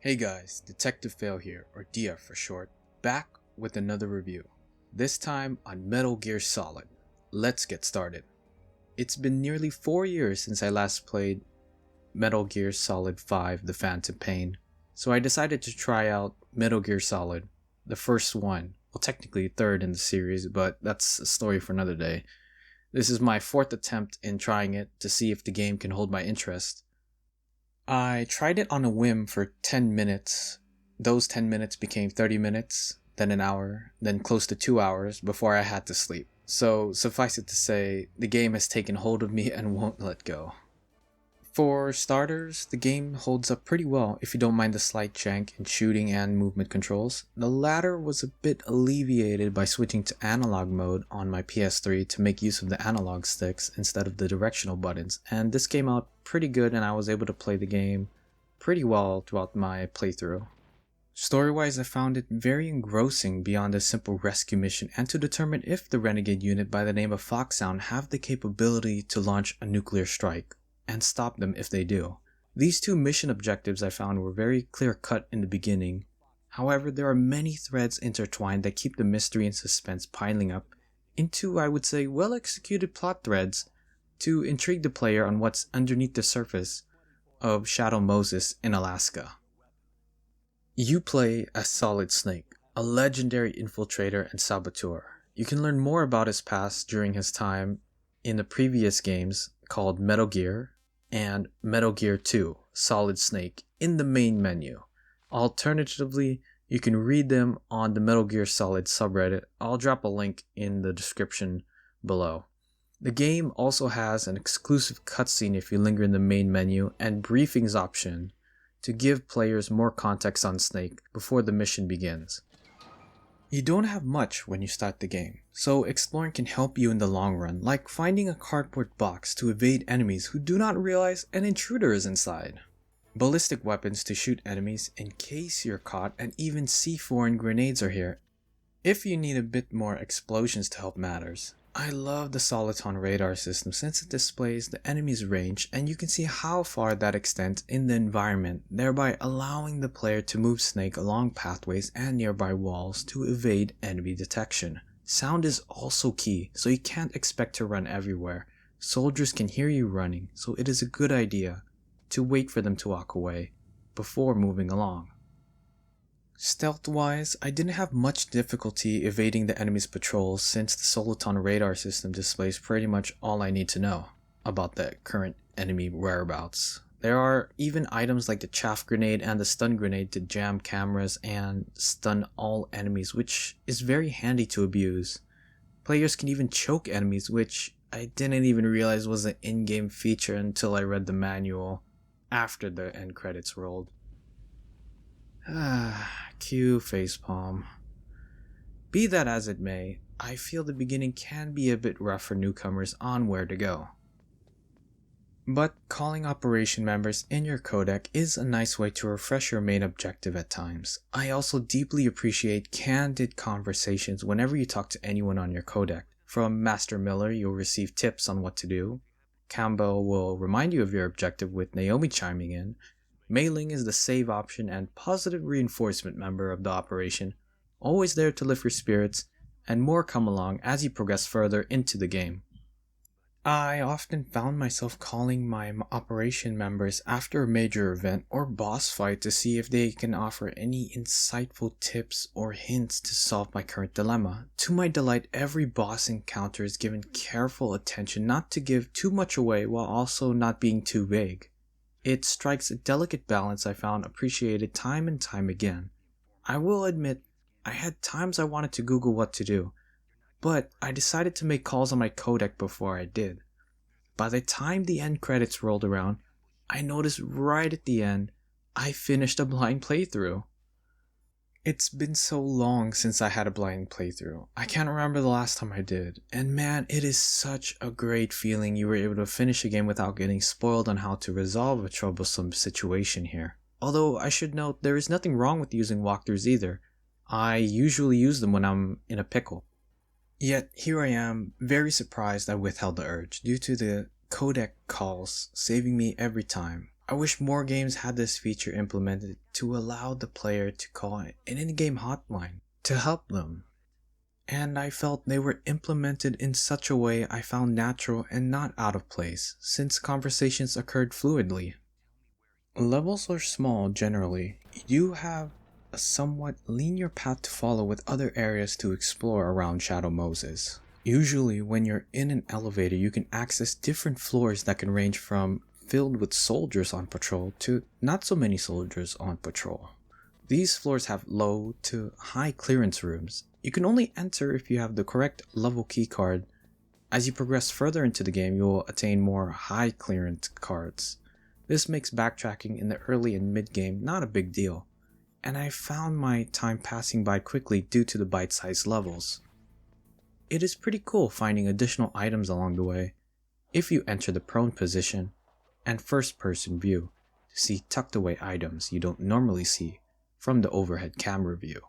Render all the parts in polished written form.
Hey guys, Detective Fail here, or DF for short, back with another review. This time on Metal Gear Solid. Let's get started. It's been nearly 4 years since I last played Metal Gear Solid 5 The Phantom Pain, so I decided to try out Metal Gear Solid, the first one, well technically third in the series, but that's a story for another day. This is my fourth attempt in trying it to see if the game can hold my interest. I tried it on a whim for 10 minutes. Those 10 minutes became 30 minutes, then an hour, then close to 2 hours before I had to sleep. So suffice it to say, the game has taken hold of me and won't let go. For starters, the game holds up pretty well if you don't mind the slight jank in shooting and movement controls. The latter was a bit alleviated by switching to analog mode on my PS3 to make use of the analog sticks instead of the directional buttons, and this came out pretty good and I was able to play the game pretty well throughout my playthrough. Story-wise, I found it very engrossing beyond a simple rescue mission and to determine if the renegade unit by the name of Foxhound have the capability to launch a nuclear strike and stop them if they do. These two mission objectives I found were very clear-cut in the beginning. However, there are many threads intertwined that keep the mystery and suspense piling up into, I would say, well-executed plot threads to intrigue the player on what's underneath the surface of Shadow Moses in Alaska. You play as Solid Snake, a legendary infiltrator and saboteur. You can learn more about his past during his time in the previous games called Metal Gear and Metal Gear 2, Solid Snake, in the main menu. Alternatively, you can read them on the Metal Gear Solid subreddit. I'll drop a link in the description below. The game also has an exclusive cutscene if you linger in the main menu and briefings option to give players more context on Snake before the mission begins. You don't have much when you start the game, so exploring can help you in the long run, like finding a cardboard box to evade enemies who do not realize an intruder is inside, ballistic weapons to shoot enemies in case you're caught, and even C4 and grenades are here if you need a bit more explosions to help matters. I love the Soliton radar system since it displays the enemy's range and you can see how far that extends in the environment, thereby allowing the player to move Snake along pathways and nearby walls to evade enemy detection. Sound is also key, so you can't expect to run everywhere. Soldiers can hear you running, so it is a good idea to wait for them to walk away before moving along. Stealth-wise, I didn't have much difficulty evading the enemy's patrols since the Soliton radar system displays pretty much all I need to know about the current enemy whereabouts. There are even items like the chaff grenade and the stun grenade to jam cameras and stun all enemies, which is very handy to abuse. Players can even choke enemies, which I didn't even realize was an in-game feature until I read the manual after the end credits rolled. Cue facepalm. Be that as it may, I feel the beginning can be a bit rough for newcomers on where to go. But calling operation members in your codec is a nice way to refresh your main objective at times. I also deeply appreciate candid conversations whenever you talk to anyone on your codec. From Master Miller, you'll receive tips on what to do. Campbell will remind you of your objective with Naomi chiming in. Mailing is the save option and positive reinforcement member of the operation, always there to lift your spirits, and more come along as you progress further into the game. I often found myself calling my operation members after a major event or boss fight to see if they can offer any insightful tips or hints to solve my current dilemma. To my delight, every boss encounter is given careful attention not to give too much away while also not being too vague. It strikes a delicate balance I found appreciated time and time again. I will admit, I had times I wanted to Google what to do, but I decided to make calls on my codec before I did. By the time the end credits rolled around, I noticed right at the end, I finished a blind playthrough. It's been so long since I had a blind playthrough. I can't remember the last time I did. And man, it is such a great feeling you were able to finish a game without getting spoiled on how to resolve a troublesome situation here. Although I should note, there is nothing wrong with using walkthroughs either. I usually use them when I'm in a pickle. Yet here I am, very surprised I withheld the urge due to the codec calls saving me every time. I wish more games had this feature implemented to allow the player to call an in-game hotline to help them. And I felt they were implemented in such a way I found natural and not out of place, since conversations occurred fluidly. Levels are small generally. You do have a somewhat linear path to follow with other areas to explore around Shadow Moses. Usually when you're in an elevator you can access different floors that can range from filled with soldiers on patrol to not so many soldiers on patrol. These floors have low to high clearance rooms. You can only enter if you have the correct level keycard. As you progress further into the game, you will attain more high clearance cards. This makes backtracking in the early and mid game not a big deal, and I found my time passing by quickly due to the bite-sized levels. It is pretty cool finding additional items along the way if you enter the prone position and first person view to see tucked away items you don't normally see from the overhead camera view.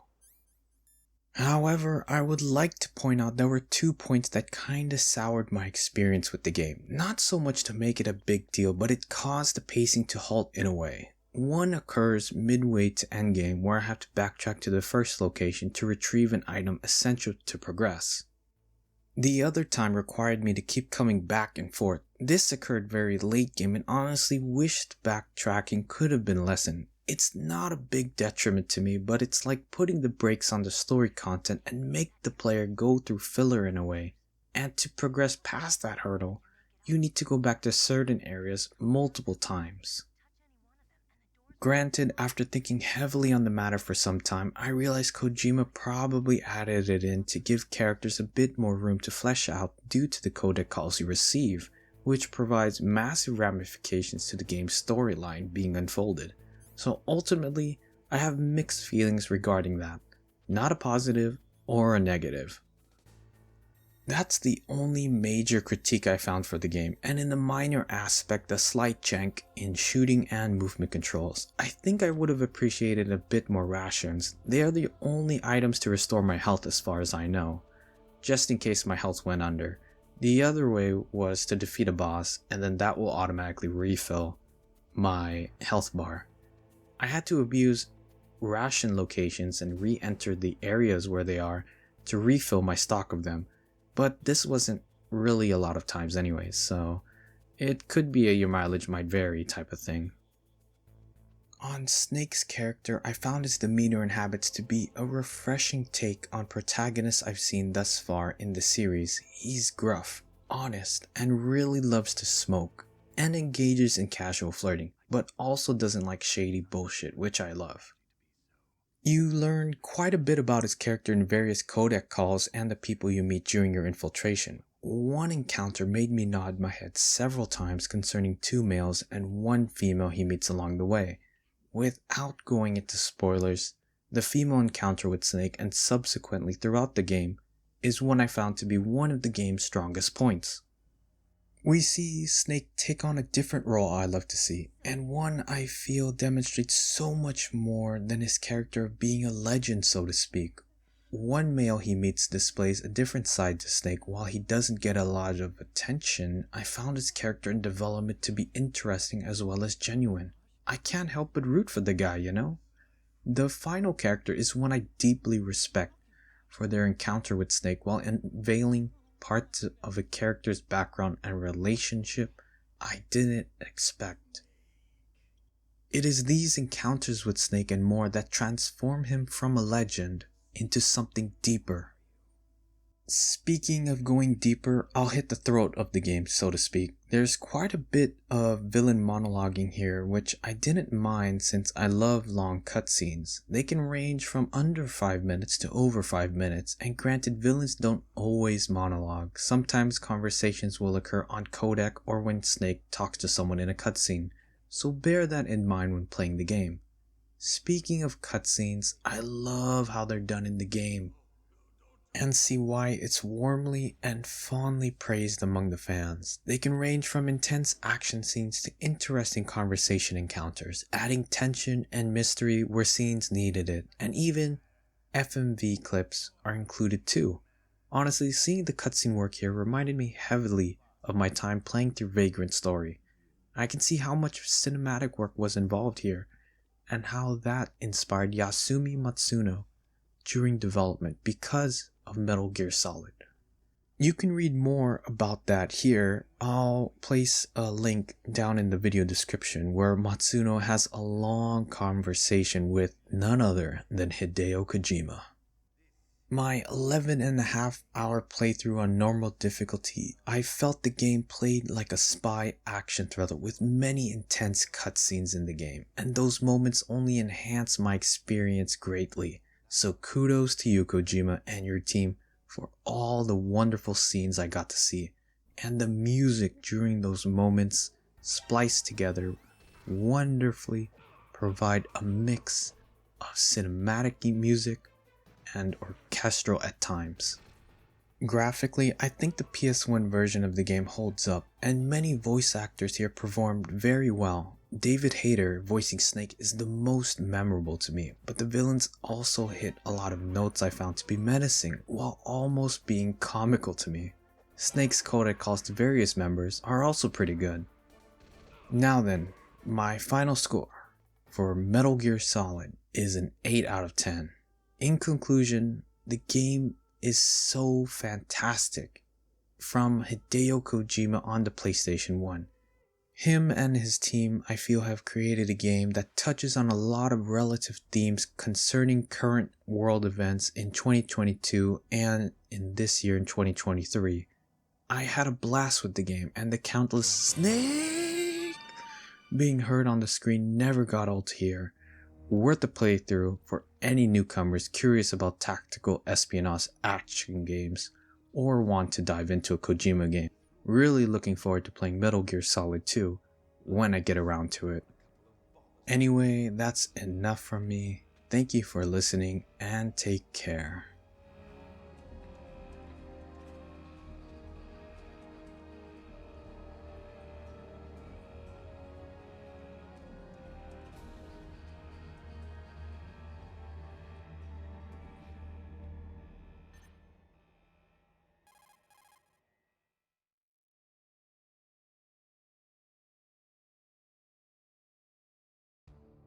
However, I would like to point out there were 2 points that kinda soured my experience with the game. Not so much to make it a big deal, but it caused the pacing to halt in a way. One occurs midway to endgame where I have to backtrack to the first location to retrieve an item essential to progress. The other time required me to keep coming back and forth. This occurred very late game and honestly wished backtracking could have been lessened. It's not a big detriment to me, but it's like putting the brakes on the story content and make the player go through filler in a way. And to progress past that hurdle, you need to go back to certain areas multiple times. Granted, after thinking heavily on the matter for some time, I realized Kojima probably added it in to give characters a bit more room to flesh out due to the codec calls you receive, which provides massive ramifications to the game's storyline being unfolded. So ultimately, I have mixed feelings regarding that, not a positive or a negative. That's the only major critique I found for the game, and in the minor aspect a slight jank in shooting and movement controls. I think I would have appreciated a bit more rations. They are the only items to restore my health as far as I know, just in case my health went under. The other way was to defeat a boss, and then that will automatically refill my health bar. I had to abuse ration locations and re-enter the areas where they are to refill my stock of them, but this wasn't really a lot of times anyways, so it could be a your mileage might vary type of thing. On Snake's character, I found his demeanor and habits to be a refreshing take on protagonists I've seen thus far in the series. He's gruff, honest, and really loves to smoke, and engages in casual flirting, but also doesn't like shady bullshit, which I love. You learn quite a bit about his character in various codec calls and the people you meet during your infiltration. One encounter made me nod my head several times concerning 2 males and 1 female he meets along the way. Without going into spoilers, the female encounter with Snake and subsequently throughout the game is one I found to be one of the game's strongest points. We see Snake take on a different role I love to see, and one I feel demonstrates so much more than his character of being a legend, so to speak. One male he meets displays a different side to Snake. While he doesn't get a lot of attention, I found his character and development to be interesting as well as genuine. I can't help but root for the guy, you know? The final character is one I deeply respect for their encounter with Snake while unveiling parts of a character's background and relationship I didn't expect. It is these encounters with Snake and more that transform him from a legend into something deeper. Speaking of going deeper, I'll hit the throat of the game, so to speak. There's quite a bit of villain monologuing here, which I didn't mind since I love long cutscenes. They can range from under 5 minutes to over 5 minutes, and granted, villains don't always monologue. Sometimes conversations will occur on codec or when Snake talks to someone in a cutscene, so bear that in mind when playing the game. Speaking of cutscenes, I love how they're done in the game, and see why it's warmly and fondly praised among the fans. They can range from intense action scenes to interesting conversation encounters, adding tension and mystery where scenes needed it, and even FMV clips are included too. Honestly, seeing the cutscene work here reminded me heavily of my time playing through Vagrant Story. I can see how much cinematic work was involved here, and how that inspired Yasumi Matsuno during development because of Metal Gear Solid. You can read more about that here. I'll place a link down in the video description where Matsuno has a long conversation with none other than Hideo Kojima. My 11.5-hour playthrough on normal difficulty, I felt the game played like a spy action thriller with many intense cutscenes in the game, and those moments only enhance my experience greatly. So kudos to you, Kojima, and your team for all the wonderful scenes I got to see, and the music during those moments spliced together wonderfully provide a mix of cinematic music and orchestral at times. Graphically, I think the PS1 version of the game holds up, and many voice actors here performed very well. David Hayter voicing Snake is the most memorable to me, but the villains also hit a lot of notes I found to be menacing, while almost being comical to me. Snake's codec calls to various members are also pretty good. Now then, my final score for Metal Gear Solid is an 8 out of 10. In conclusion, the game is so fantastic. From Hideo Kojima on the PlayStation 1. Him and his team, I feel, have created a game that touches on a lot of relative themes concerning current world events in 2022 and in this year in 2023. I had a blast with the game, and the countless Snake being heard on the screen never got old to hear. Worth a playthrough for any newcomers curious about tactical espionage action games or want to dive into a Kojima game. Really looking forward to playing Metal Gear Solid 2 when I get around to it. Anyway, that's enough from me. Thank you for listening and take care.